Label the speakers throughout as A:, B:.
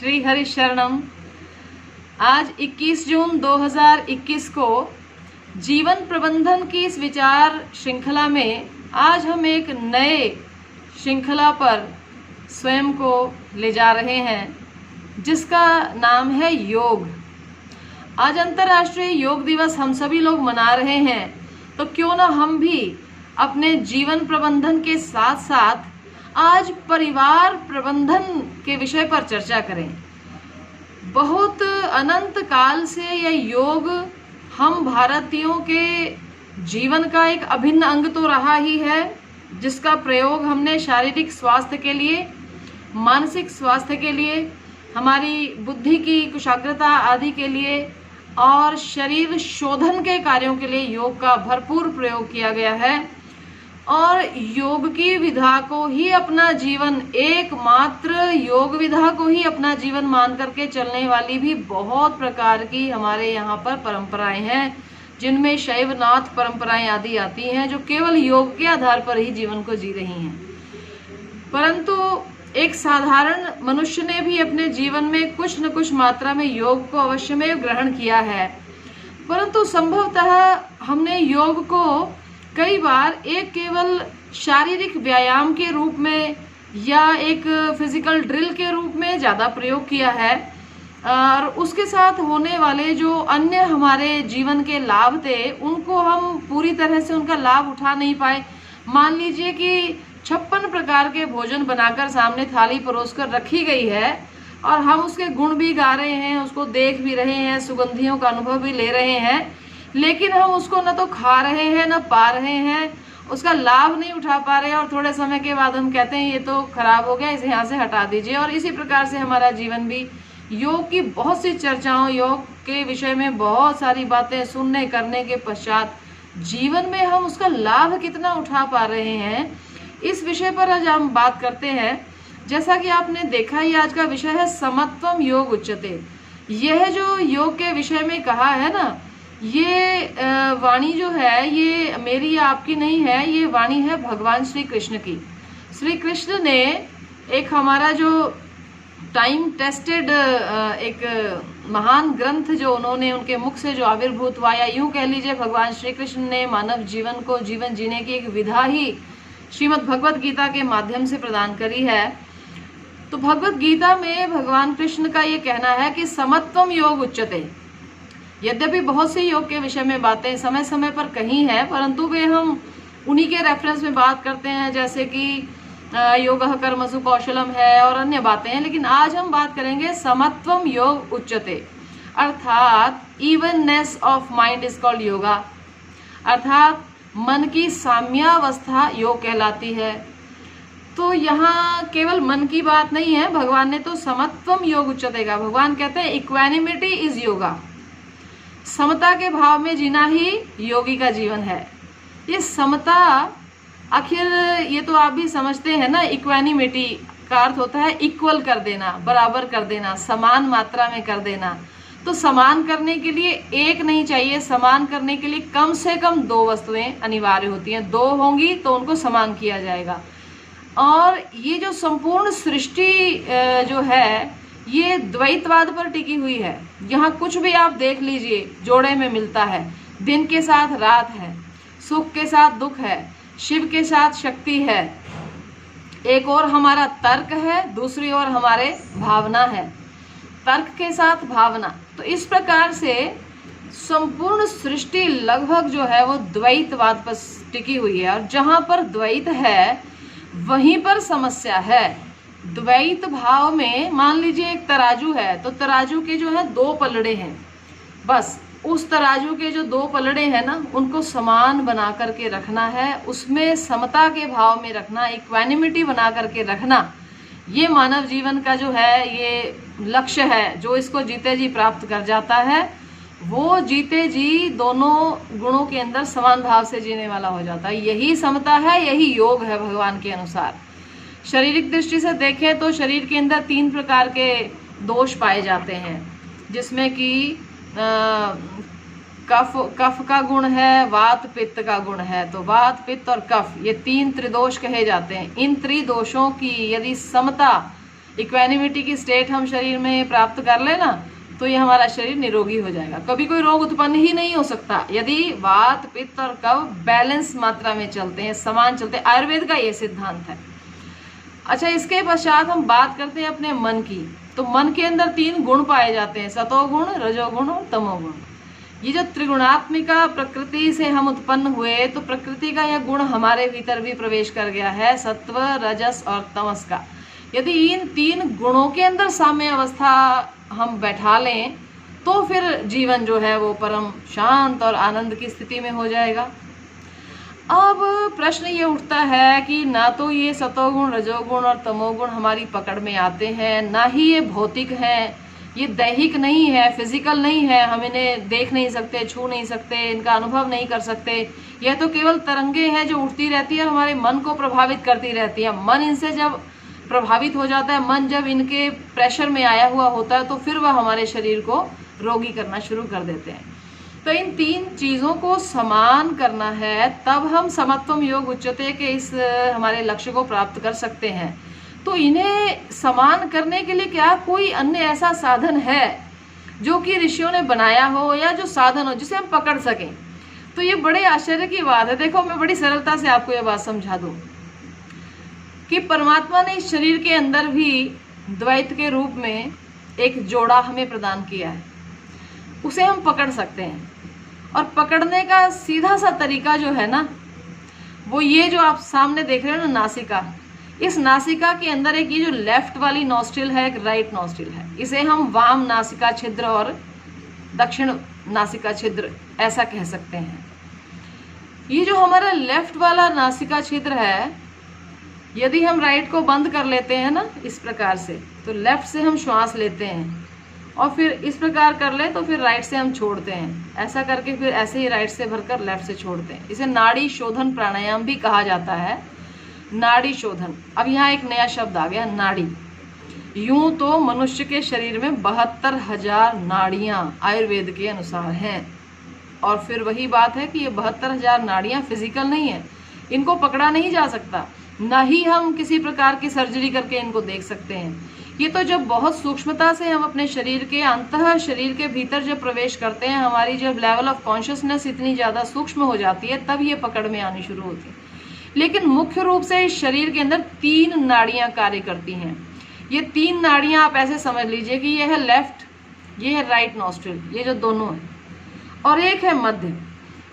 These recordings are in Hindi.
A: श्री हरि शरणम। आज 21 जून 2021 को जीवन प्रबंधन की इस विचार श्रृंखला में आज हम एक नए श्रृंखला पर स्वयं को ले जा रहे हैं जिसका नाम है योग। आज अंतर्राष्ट्रीय योग दिवस हम सभी लोग मना रहे हैं, तो क्यों ना हम भी अपने जीवन प्रबंधन के साथ साथ आज परिवार प्रबंधन के विषय पर चर्चा करें। बहुत अनंत काल से यह योग हम भारतीयों के जीवन का एक अभिन्न अंग तो रहा ही है, जिसका प्रयोग हमने शारीरिक स्वास्थ्य के लिए, मानसिक स्वास्थ्य के लिए, हमारी बुद्धि की कुशाग्रता आदि के लिए और शरीर शोधन के कार्यों के लिए योग का भरपूर प्रयोग किया गया है। और योग की विधा को ही अपना जीवन, एकमात्र योग विधा को ही अपना जीवन मान करके चलने वाली भी बहुत प्रकार की हमारे यहाँ पर परंपराएं हैं, जिनमें शैवनाथ परंपराएं आदि आती हैं, जो केवल योग के आधार पर ही जीवन को जी रही हैं। परंतु एक साधारण मनुष्य ने भी अपने जीवन में कुछ न कुछ मात्रा में योग को अवश्य में ग्रहण किया है। परंतु संभवतः हमने योग को कई बार एक केवल शारीरिक व्यायाम के रूप में या एक फिजिकल ड्रिल के रूप में ज़्यादा प्रयोग किया है, और उसके साथ होने वाले जो अन्य हमारे जीवन के लाभ थे उनको हम पूरी तरह से उनका लाभ उठा नहीं पाए। मान लीजिए कि 56 प्रकार के भोजन बनाकर सामने थाली परोसकर रखी गई है और हम उसके गुण भी गा रहे हैं, उसको देख भी रहे हैं, सुगंधियों का अनुभव भी ले रहे हैं, लेकिन हम उसको न तो खा रहे हैं न पा रहे हैं, उसका लाभ नहीं उठा पा रहे हैं, और थोड़े समय के बाद हम कहते हैं ये तो खराब हो गया, इसे यहाँ से हटा दीजिए। और इसी प्रकार से हमारा जीवन भी योग की बहुत सी चर्चाओं, योग के विषय में बहुत सारी बातें सुनने करने के पश्चात जीवन में हम उसका लाभ कितना उठा पा रहे हैं, इस विषय पर आज हम बात करते हैं। जैसा कि आपने देखा ही आज का विषय है समत्वम योग उच्यते। यह जो योग के विषय में कहा है ना, ये वाणी जो है ये मेरी आपकी नहीं है, ये वाणी है भगवान श्री कृष्ण की। श्री कृष्ण ने एक हमारा जो टाइम टेस्टेड एक महान ग्रंथ जो उन्होंने उनके मुख से जो आविर्भूत हुआ, या यूं कह लीजिए भगवान श्री कृष्ण ने मानव जीवन को जीवन जीने की एक विधा ही श्रीमद् भगवत गीता के माध्यम से प्रदान करी है। तो भगवत गीता में भगवान कृष्ण का ये कहना है कि समत्वम योग उच्यते। यद्यपि बहुत से योग के विषय में बातें समय समय पर कही है, परंतु वे हम उन्हीं के रेफरेंस में बात करते हैं, जैसे कि योगः कर्मसु कौशलम है और अन्य बातें हैं। लेकिन आज हम बात करेंगे समत्वम योग उच्यते, अर्थात evenness of mind is called yoga, अर्थात मन की साम्यावस्था योग कहलाती है। तो यहाँ केवल मन की बात नहीं है, भगवान ने तो समत्वम योग उच्यते का, भगवान कहते हैं इक्वानिमिटी इज योगा। समता के भाव में जीना ही योगी का जीवन है। ये समता, आखिर ये तो आप भी समझते हैं ना, इक्वानिमिटी का अर्थ होता है इक्वल कर देना, बराबर कर देना, समान मात्रा में कर देना। तो समान करने के लिए एक नहीं चाहिए, समान करने के लिए कम से कम 2 वस्तुएं अनिवार्य होती हैं। 2 होंगी तो उनको समान किया जाएगा। और ये जो संपूर्ण सृष्टि जो है ये द्वैतवाद पर टिकी हुई है। यहाँ कुछ भी आप देख लीजिए जोड़े में मिलता है। दिन के साथ रात है, सुख के साथ दुख है, शिव के साथ शक्ति है, एक और हमारा तर्क है, दूसरी ओर हमारे भावना है, तर्क के साथ भावना। तो इस प्रकार से संपूर्ण सृष्टि लगभग जो है वो द्वैतवाद पर टिकी हुई है। और जहाँ पर द्वैत है वहीं पर समस्या है। द्वैत भाव में मान लीजिए एक तराजू है, तो तराजू के जो है 2 पलड़े हैं, बस उस तराजू के जो 2 पलड़े हैं ना, उनको समान बना करके रखना है, उसमें समता के भाव में रखना, इक्वानिमिटी बना करके रखना। ये मानव जीवन का जो है ये लक्ष्य है। जो इसको जीते जी प्राप्त कर जाता है वो जीते जी दोनों गुणों के अंदर समान भाव से जीने वाला हो जाता है। यही समता है, यही योग है भगवान के अनुसार। शारीरिक दृष्टि से देखें तो शरीर के अंदर 3 प्रकार के दोष पाए जाते हैं, जिसमें कि कफ का गुण है, वात पित्त का गुण है। तो वात पित्त और कफ ये 3 त्रिदोष कहे जाते हैं। इन त्रिदोषों की यदि समता इक्वेनिमिटी की स्टेट हम शरीर में प्राप्त कर लेना तो ये हमारा शरीर निरोगी हो जाएगा। कभी कोई रोग उत्पन्न ही नहीं हो सकता यदि वात, पित्त और कफ बैलेंस मात्रा में चलते हैं, समान चलते हैं। आयुर्वेद का ये सिद्धांत है। अच्छा, इसके पश्चात हम बात करते हैं अपने मन की। तो मन के अंदर 3 गुण पाए जाते हैं, सतोगुण, रजोगुण और तमोगुण। ये जो त्रिगुणात्मिका प्रकृति से हम उत्पन्न हुए, तो प्रकृति का यह गुण हमारे भीतर भी प्रवेश कर गया है, सत्व, रजस और तमस का। यदि इन 3 गुणों के अंदर साम्य अवस्था हम बैठा लें तो फिर जीवन जो है वो परम शांत और आनंद की स्थिति में हो जाएगा। अब प्रश्न ये उठता है कि ना तो ये सतोगुण, रजोगुण और तमोगुण हमारी पकड़ में आते हैं, ना ही ये भौतिक हैं, ये दैहिक नहीं है, फिजिकल नहीं है, हम इन्हें देख नहीं सकते, छू नहीं सकते, इनका अनुभव नहीं कर सकते। यह तो केवल तरंगे हैं जो उठती रहती है और हमारे मन को प्रभावित करती रहती है। मन इनसे जब प्रभावित हो जाता है, मन जब इनके प्रेशर में आया हुआ होता है तो फिर वह हमारे शरीर को रोगी करना शुरू कर देते हैं। तो इन 3 चीज़ों को समान करना है, तब हम समत्वम योग उच्चते के इस हमारे लक्ष्य को प्राप्त कर सकते हैं। तो इन्हें समान करने के लिए क्या कोई अन्य ऐसा साधन है जो कि ऋषियों ने बनाया हो, या जो साधन हो जिसे हम पकड़ सकें? तो ये बड़े आश्चर्य की बात है। देखो, मैं बड़ी सरलता से आपको ये बात समझा दूं कि परमात्मा ने इस शरीर के अंदर भी द्वैत के रूप में एक जोड़ा हमें प्रदान किया है, उसे हम पकड़ सकते हैं। और पकड़ने का सीधा सा तरीका जो है ना, वो ये जो आप सामने देख रहे हो ना, नासिका, इस नासिका के अंदर एक ये जो लेफ्ट वाली नॉस्ट्रिल है, एक राइट नॉस्ट्रिल है। इसे हम वाम नासिका छिद्र और दक्षिण नासिका छिद्र ऐसा कह सकते हैं। ये जो हमारा लेफ्ट वाला नासिका छिद्र है, यदि हम राइट को बंद कर लेते हैं ना इस प्रकार से, तो लेफ्ट से हम श्वास लेते हैं और फिर इस प्रकार कर ले तो फिर राइट से हम छोड़ते हैं। ऐसा करके फिर ऐसे ही राइट से भरकर लेफ्ट से छोड़ते हैं। इसे नाड़ी शोधन प्राणायाम भी कहा जाता है, नाड़ी शोधन। अब यहाँ एक नया शब्द आ गया, नाड़ी। यूं तो मनुष्य के शरीर में 72,000 नाड़ियाँ आयुर्वेद के अनुसार हैं। और फिर वही बात है कि ये 72,000 नाड़ियाँ फिजिकल नहीं है, इनको पकड़ा नहीं जा सकता, ना ही हम किसी प्रकार की सर्जरी करके इनको देख सकते हैं। ये तो जब बहुत सूक्ष्मता से हम अपने शरीर के अंतः शरीर के भीतर जब प्रवेश करते हैं, हमारी जब लेवल ऑफ कॉन्शियसनेस इतनी ज़्यादा सूक्ष्म हो जाती है, तब ये पकड़ में आनी शुरू होती है। लेकिन मुख्य रूप से इस शरीर के अंदर 3 नाड़ियाँ कार्य करती हैं। ये 3 नाड़ियाँ आप ऐसे समझ लीजिए कि ये है लेफ्ट, ये है राइट नॉस्ट्रिल, ये जो दोनों है, और एक है मध्य।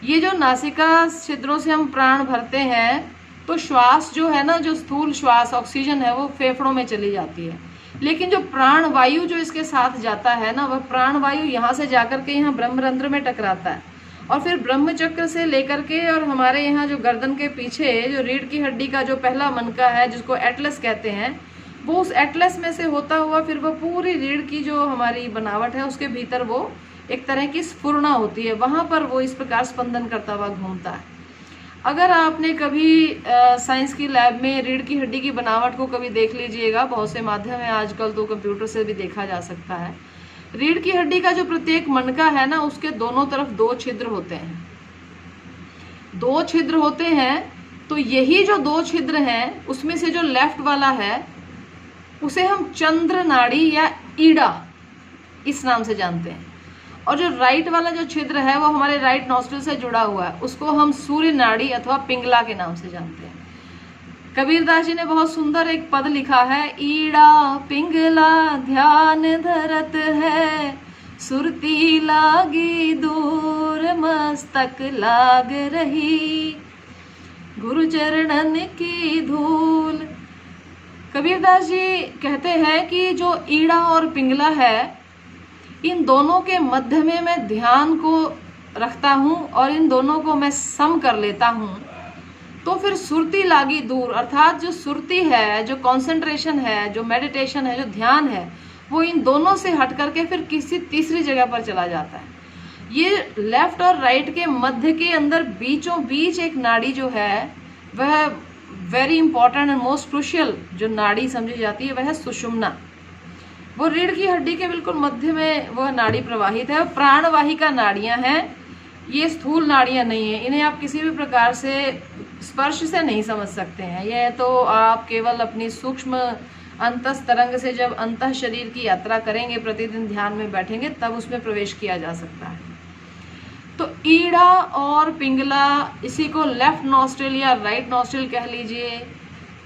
A: ये जो नासिका छिद्रों से हम प्राण भरते हैं, तो श्वास जो है ना, जो स्थूल श्वास ऑक्सीजन है, वो फेफड़ों में चली जाती है। लेकिन जो प्राण वायु जो इसके साथ जाता है ना, वह प्राण वायु यहाँ से जाकर के यहाँ ब्रह्मरंध्र में टकराता है, और फिर ब्रह्म चक्र से लेकर के और हमारे यहाँ जो गर्दन के पीछे जो रीढ़ की हड्डी का जो पहला मनका है, जिसको एटलस कहते हैं, वो उस एटलस में से होता हुआ फिर वो पूरी रीढ़ की जो हमारी बनावट है उसके भीतर वो एक तरह की स्फुरना होती है, वहाँ पर वो इस प्रकार स्पंदन करता हुआ घूमता है। अगर आपने कभी साइंस की लैब में रीढ़ की हड्डी की बनावट को कभी देख लीजिएगा, बहुत से माध्यम है आजकल, तो कंप्यूटर से भी देखा जा सकता है। रीढ़ की हड्डी का जो प्रत्येक मनका है ना, उसके दोनों तरफ 2 छिद्र होते हैं, 2 छिद्र होते हैं। तो यही जो 2 छिद्र हैं, उसमें से जो लेफ्ट वाला है उसे हम चंद्र नाड़ी या ईड़ा इस नाम से जानते हैं, और जो राइट वाला जो छिद्र है वो हमारे राइट नॉस्ट्रिल से जुड़ा हुआ है, उसको हम सूर्य नाड़ी अथवा पिंगला के नाम से जानते हैं। कबीरदास जी ने बहुत सुंदर एक पद लिखा है, ईड़ा पिंगला ध्यान धरत है, सुरती लागी दूर मस्तक लाग रही, गुरु चरणन की धूल। कबीरदास जी कहते हैं कि जो ईड़ा और पिंगला है, इन दोनों के मध्य में मैं ध्यान को रखता हूँ और इन दोनों को मैं सम कर लेता हूँ, तो फिर सुरती लागी दूर, अर्थात जो सुरती है, जो कंसंट्रेशन है, जो मेडिटेशन है, जो ध्यान है, वो इन दोनों से हट करके फिर किसी तीसरी जगह पर चला जाता है। ये लेफ्ट और राइट के मध्य के अंदर बीचों बीच एक नाड़ी जो है, वह very important and most crucial जो नाड़ी समझी जाती है, वह है सुषुम्ना। वो रीढ़ की हड्डी के बिल्कुल मध्य में वह नाड़ी प्रवाहित है। प्राणवाहिका नाड़ियां हैं, ये स्थूल नाड़ियां नहीं है, इन्हें आप किसी भी प्रकार से स्पर्श से नहीं समझ सकते हैं। यह तो आप केवल अपनी सूक्ष्म अंतस तरंग से जब अंतः शरीर की यात्रा करेंगे, प्रतिदिन ध्यान में बैठेंगे, तब उसमें प्रवेश किया जा सकता है। तो ईड़ा और पिंगला, इसी को लेफ्ट नॉस्ट्रिल या राइट नॉस्ट्रिल कह लीजिए,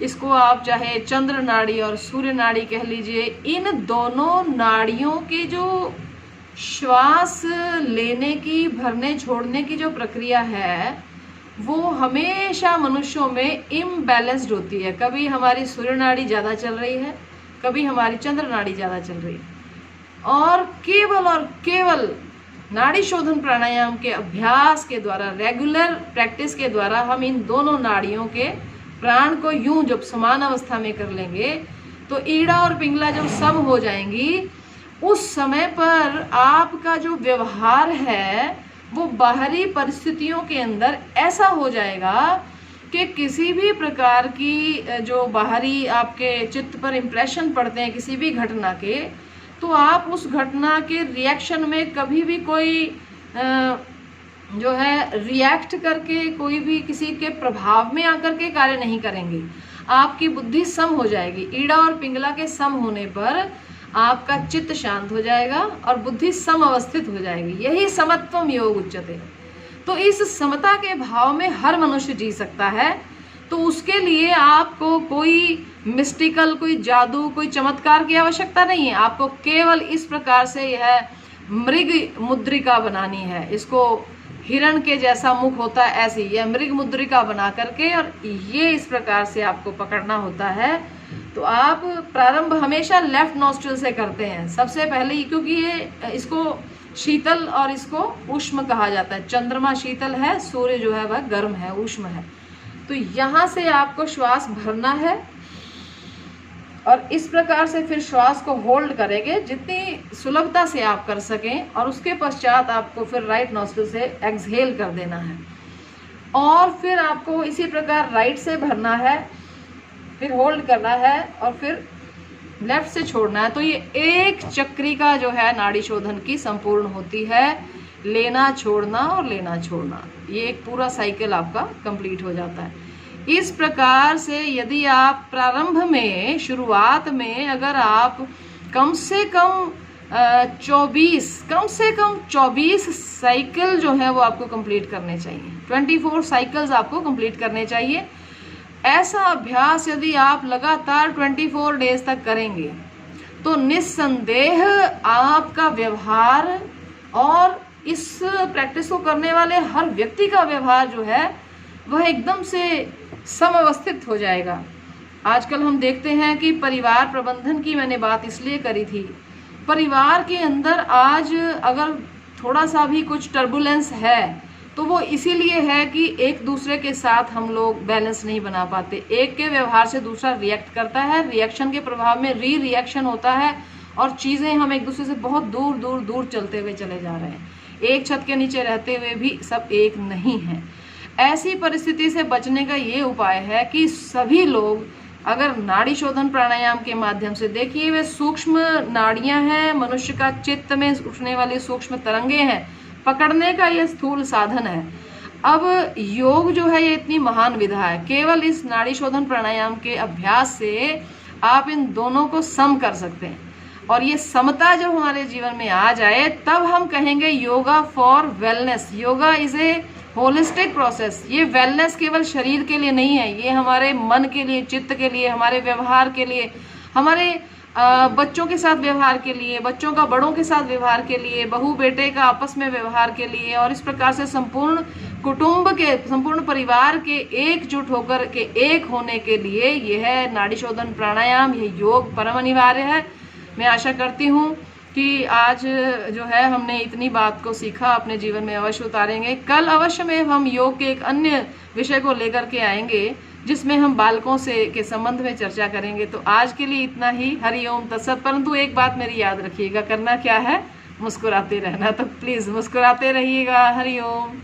A: इसको आप चाहे चंद्र नाड़ी और सूर्य नाड़ी कह लीजिए, इन दोनों नाड़ियों के जो श्वास लेने की, भरने छोड़ने की जो प्रक्रिया है, वो हमेशा मनुष्यों में इम्बैलेंस्ड होती है। कभी हमारी सूर्य नाड़ी ज़्यादा चल रही है, कभी हमारी चंद्र नाड़ी ज़्यादा चल रही है। और केवल नाड़ी शोधन प्राणायाम के अभ्यास के द्वारा, रेगुलर प्रैक्टिस के द्वारा हम इन दोनों नाड़ियों के प्राण को यूं जब समान अवस्था में कर लेंगे, तो ईड़ा और पिंगला जब सम हो जाएंगी, उस समय पर आपका जो व्यवहार है वो बाहरी परिस्थितियों के अंदर ऐसा हो जाएगा कि किसी भी प्रकार की जो बाहरी आपके चित्त पर इम्प्रेशन पड़ते हैं किसी भी घटना के, तो आप उस घटना के रिएक्शन में कभी भी कोई जो है रिएक्ट करके, कोई भी किसी के प्रभाव में आकर के कार्य नहीं करेंगे। आपकी बुद्धि सम हो जाएगी। ईड़ा और पिंगला के सम होने पर आपका चित्त शांत हो जाएगा और बुद्धि सम अवस्थित हो जाएगी। यही समत्वम योग उच्यते। तो इस समता के भाव में हर मनुष्य जी सकता है। तो उसके लिए आपको कोई मिस्टिकल, कोई जादू, कोई चमत्कार की आवश्यकता नहीं है। आपको केवल इस प्रकार से यह मृग मुद्रिका बनानी है। इसको हिरण के जैसा मुख होता है, ऐसी यह मृग मुद्रिका बना करके, और ये इस प्रकार से आपको पकड़ना होता है। तो आप प्रारंभ हमेशा लेफ्ट नॉस्ट्रिल से करते हैं सबसे पहले, क्योंकि ये इसको शीतल और इसको उष्म कहा जाता है। चंद्रमा शीतल है, सूर्य जो है वह गर्म है, उष्म है। तो यहाँ से आपको श्वास भरना है और इस प्रकार से फिर श्वास को होल्ड करेंगे जितनी सुलभता से आप कर सकें, और उसके पश्चात आपको फिर राइट नॉस्ट्रिल से एक्सहेल कर देना है। और फिर आपको इसी प्रकार राइट से भरना है, फिर होल्ड करना है और फिर लेफ्ट से छोड़ना है। तो ये एक चक्रिका जो है नाड़ी शोधन की संपूर्ण होती है। लेना छोड़ना और लेना छोड़ना, ये एक पूरा साइकिल आपका कंप्लीट हो जाता है। इस प्रकार से यदि आप प्रारंभ में, शुरुआत में अगर आप कम से कम 24 साइकिल जो है वो आपको कंप्लीट करने चाहिए। 24 साइकिल्स आपको कंप्लीट करने चाहिए। ऐसा अभ्यास यदि आप लगातार 24 डेज तक करेंगे तो निस्संदेह आपका व्यवहार और इस प्रैक्टिस को करने वाले हर व्यक्ति का व्यवहार जो है वह एकदम से समवस्थित हो जाएगा। आजकल हम देखते हैं कि परिवार प्रबंधन की मैंने बात इसलिए करी थी, परिवार के अंदर आज अगर थोड़ा सा भी कुछ टर्बुलेंस है तो वो इसीलिए है कि एक दूसरे के साथ हम लोग बैलेंस नहीं बना पाते। एक के व्यवहार से दूसरा रिएक्ट करता है, रिएक्शन के प्रभाव में रिएक्शन होता है और चीज़ें हम एक दूसरे से बहुत दूर दूर दूर चलते हुए चले जा रहे हैं। एक छत के नीचे रहते हुए भी सब एक नहीं हैं। ऐसी परिस्थिति से बचने का ये उपाय है कि सभी लोग अगर नाड़ी शोधन प्राणायाम के माध्यम से, देखिए वे सूक्ष्म नाड़ियां हैं, मनुष्य का चित्त में उठने वाली सूक्ष्म तरंगे हैं, पकड़ने का ये स्थूल साधन है। अब योग जो है ये इतनी महान विधा है, केवल इस नाड़ी शोधन प्राणायाम के अभ्यास से आप इन दोनों को सम कर सकते हैं। और ये समता जब हमारे जीवन में आ जाए तब हम कहेंगे yoga for wellness. Yoga is a holistic process. ये वेलनेस केवल शरीर के लिए नहीं है, ये हमारे मन के लिए, चित्त के लिए, हमारे व्यवहार के लिए, हमारे बच्चों के साथ व्यवहार के लिए, बच्चों का बड़ों के साथ व्यवहार के लिए, बहू बेटे का आपस में व्यवहार के लिए, और इस प्रकार से संपूर्ण कुटुंब के, संपूर्ण परिवार के एकजुट होकर के एक होने के लिए यह नाड़ी शोधन प्राणायाम, यह योग परम अनिवार्य है। मैं आशा करती हूँ कि आज जो है हमने इतनी बात को सीखा, अपने जीवन में अवश्य उतारेंगे। कल अवश्य में हम योग के एक अन्य विषय को लेकर के आएंगे जिसमें हम बालकों से के संबंध में चर्चा करेंगे। तो आज के लिए इतना ही। हरि ओम तत्सत। परंतु एक बात मेरी याद रखिएगा, करना क्या है, मुस्कुराते रहना। तो प्लीज़ मुस्कुराते रहिएगा। हरि ओम।